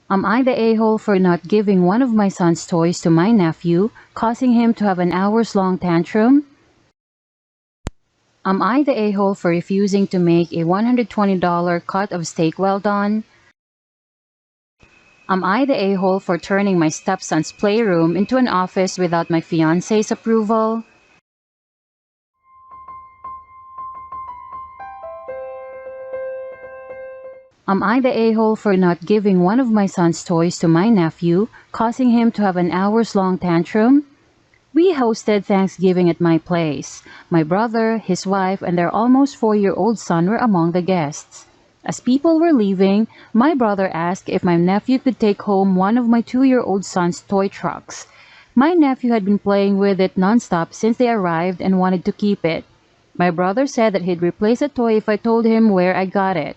Am I the a-hole for not giving one of my son's toys to my nephew, causing him to have an hours-long tantrum? Am I the a-hole for refusing to make a $120 cut of steak well done? Am I the a-hole for turning my stepson's playroom into an office without my fiance's approval? Am I the a-hole for not giving one of my son's toys to my nephew, causing him to have an hours-long tantrum? We hosted Thanksgiving at my place. My brother, his wife, and their almost 4-year-old son were among the guests. As people were leaving, my brother asked if my nephew could take home one of my 2-year-old son's toy trucks. My nephew had been playing with it nonstop since they arrived and wanted to keep it. My brother said that he'd replace the toy if I told him where I got it.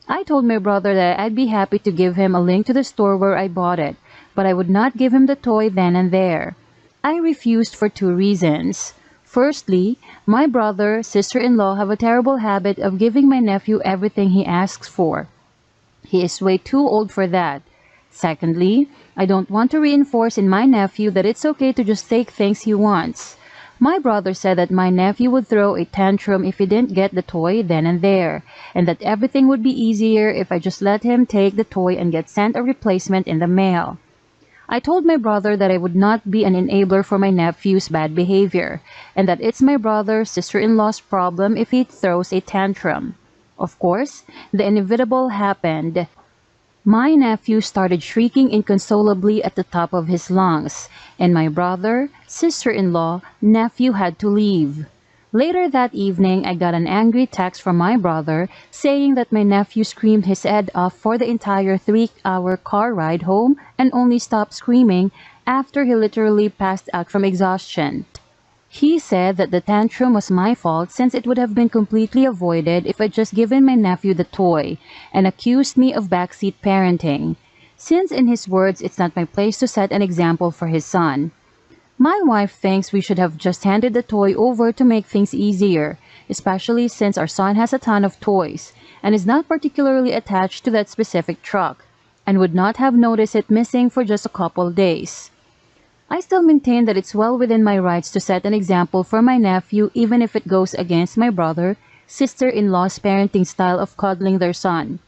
I told my brother that I'd be happy to give him a link to the store where I bought it, but I would not give him the toy then and there. I refused for 2 reasons. Firstly, my brother, sister-in-law have a terrible habit of giving my nephew everything he asks for. He is way too old for that. Secondly, I don't want to reinforce in my nephew that it's okay to just take things he wants. My brother said that my nephew would throw a tantrum if he didn't get the toy then and there, and that everything would be easier if I just let him take the toy and get sent a replacement in the mail. I told my brother that I would not be an enabler for my nephew's bad behavior, and that it's my brother's sister-in-law's problem if he throws a tantrum. Of course, the inevitable happened. My nephew started shrieking inconsolably at the top of his lungs, and my brother, sister-in-law, nephew had to leave. Later that evening, I got an angry text from my brother saying that my nephew screamed his head off for the entire 3-hour car ride home and only stopped screaming after he literally passed out from exhaustion. He said that the tantrum was my fault since it would have been completely avoided if I'd just given my nephew the toy, and accused me of backseat parenting, since in his words it's not my place to set an example for his son. My wife thinks we should have just handed the toy over to make things easier, especially since our son has a ton of toys, and is not particularly attached to that specific truck, and would not have noticed it missing for just a couple days. I still maintain that it's well within my rights to set an example for my nephew even if it goes against my brother, sister-in-law's parenting style of coddling their son,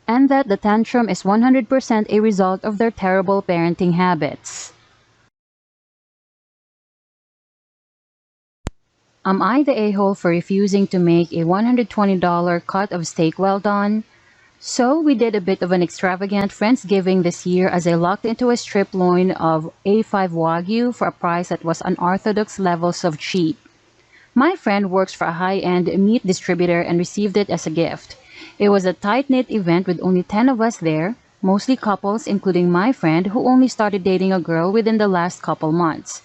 and that the tantrum is 100% a result of their terrible parenting habits. Am I the a-hole for refusing to make a $120 cut of steak well done? So we did a bit of an extravagant Friendsgiving this year as I locked into a strip loin of A5 Wagyu for a price that was unorthodox levels of cheap. My friend works for a high-end meat distributor and received it as a gift. It was a tight-knit event with only 10 of us there, mostly couples including my friend who only started dating a girl within the last couple months.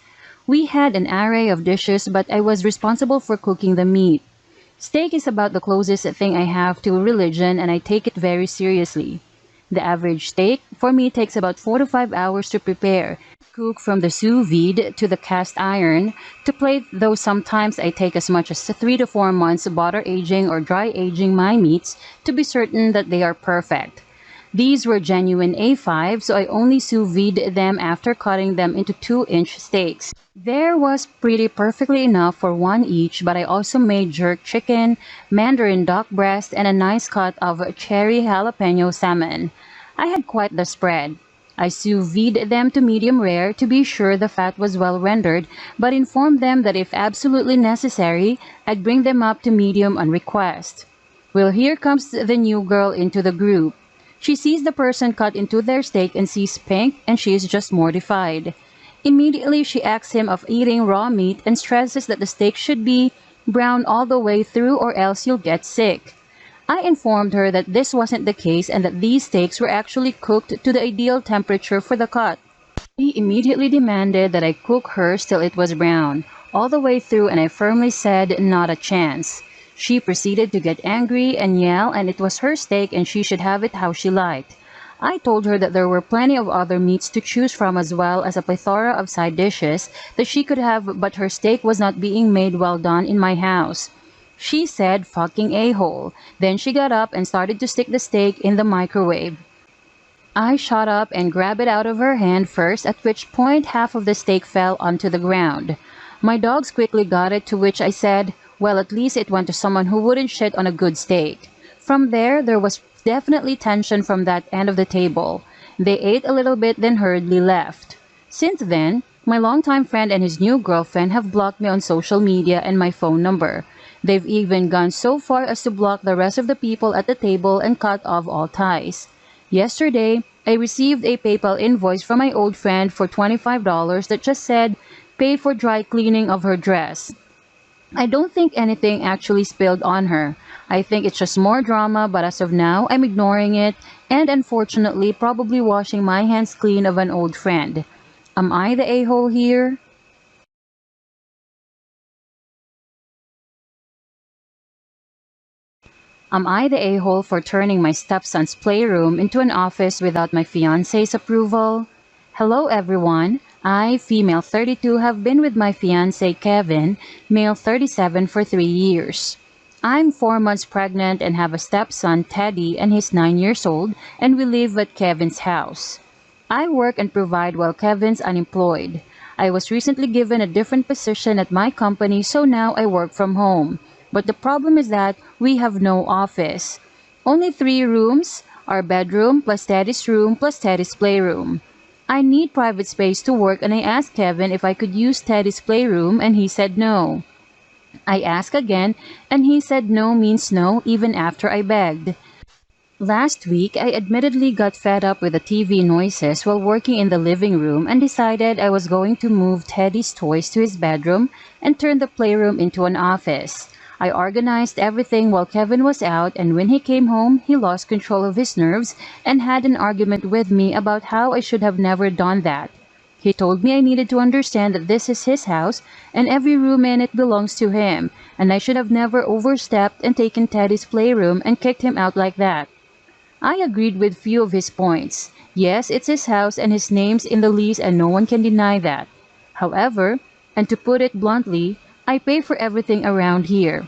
We had an array of dishes, but I was responsible for cooking the meat. Steak is about the closest thing I have to religion, and I take it very seriously. The average steak for me takes about 4 to 5 hours to prepare, cook from the sous vide to the cast iron, to plate, though sometimes I take as much as 3 to 4 months butter aging or dry aging my meats to be certain that they are perfect. These were genuine A5, so I only sous vide them after cutting them into 2-inch steaks. There was pretty perfectly enough for one each, but I also made jerk chicken, mandarin duck breast, and a nice cut of cherry jalapeno salmon. I had quite the spread. I sous vide them to medium rare to be sure the fat was well rendered, but informed them that if absolutely necessary, I'd bring them up to medium on request. Well, here comes the new girl into the group. She sees the person cut into their steak and sees pink, and she is just mortified. Immediately, she asks him of eating raw meat and stresses that the steak should be brown all the way through or else you'll get sick. I informed her that this wasn't the case and that these steaks were actually cooked to the ideal temperature for the cut. She immediately demanded that I cook hers till it was brown, all the way through, and I firmly said not a chance. She proceeded to get angry and yell, and it was her steak and she should have it how she liked. I told her that there were plenty of other meats to choose from as well as a plethora of side dishes that she could have, but her steak was not being made well done in my house. She said, "Fucking a-hole." Then she got up and started to stick the steak in the microwave. I shot up and grabbed it out of her hand first, at which point half of the steak fell onto the ground. My dogs quickly got it, to which I said, well, at least it went to someone who wouldn't shit on a good steak. From there was definitely tension from that end of the table. They ate a little bit, then hurriedly left. Since then, my longtime friend and his new girlfriend have blocked me on social media and my phone number. They've even gone so far as to block the rest of the people at the table and cut off all ties. Yesterday, I received a PayPal invoice from my old friend for $25 that just said, pay for dry cleaning of her dress. I don't think anything actually spilled on her. I think it's just more drama, but as of now, I'm ignoring it and unfortunately probably washing my hands clean of an old friend. Am I the a-hole here? Am I the a-hole for turning my stepson's playroom into an office without my fiance's approval? Hello everyone, I, female 32, have been with my fiance Kevin, male 37, for 3 years. I'm 4 months pregnant and have a stepson, Teddy, and he's 9 years old, and we live at Kevin's house. I work and provide while Kevin's unemployed. I was recently given a different position at my company, so now I work from home. But the problem is that we have no office. Only 3 rooms, our bedroom plus Teddy's room plus Teddy's playroom. I need private space to work and I asked Kevin if I could use Teddy's playroom and he said no. I asked again and he said no means no even after I begged. Last week, I admittedly got fed up with the TV noises while working in the living room and decided I was going to move Teddy's toys to his bedroom and turn the playroom into an office. I organized everything while Kevin was out, and when he came home, he lost control of his nerves and had an argument with me about how I should have never done that. He told me I needed to understand that this is his house and every room in it belongs to him, and I should have never overstepped and taken Teddy's playroom and kicked him out like that. I agreed with few of his points. Yes, it's his house and his name's in the lease and no one can deny that. However, and to put it bluntly, I pay for everything around here.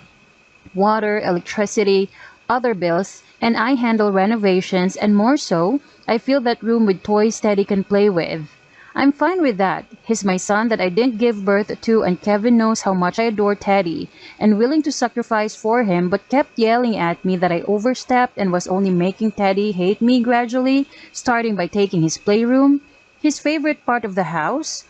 Water, electricity, other bills, and I handle renovations, and more so, I fill that room with toys Teddy can play with. I'm fine with that. He's my son that I didn't give birth to, and Kevin knows how much I adore Teddy and willing to sacrifice for him, but kept yelling at me that I overstepped and was only making Teddy hate me gradually, starting by taking his playroom, his favorite part of the house.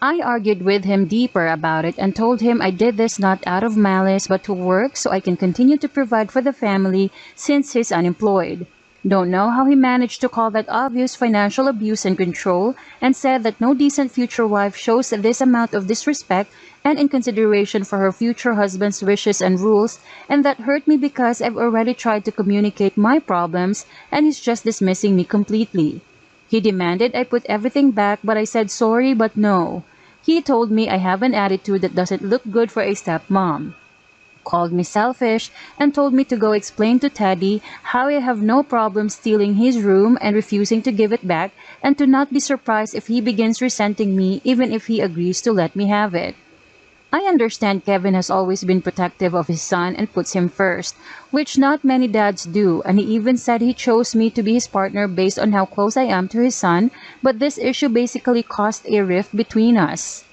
I argued with him deeper about it and told him I did this not out of malice but to work so I can continue to provide for the family since he's unemployed. Don't know how he managed to call that obvious financial abuse and control, and said that no decent future wife shows this amount of disrespect and inconsideration for her future husband's wishes and rules, and that hurt me because I've already tried to communicate my problems and he's just dismissing me completely. He demanded I put everything back, but I said sorry but no. He told me I have an attitude that doesn't look good for a stepmom, called me selfish, and told me to go explain to Teddy how I have no problem stealing his room and refusing to give it back, and to not be surprised if he begins resenting me even if he agrees to let me have it. I understand Kevin has always been protective of his son and puts him first, which not many dads do, and he even said he chose me to be his partner based on how close I am to his son, but this issue basically caused a rift between us.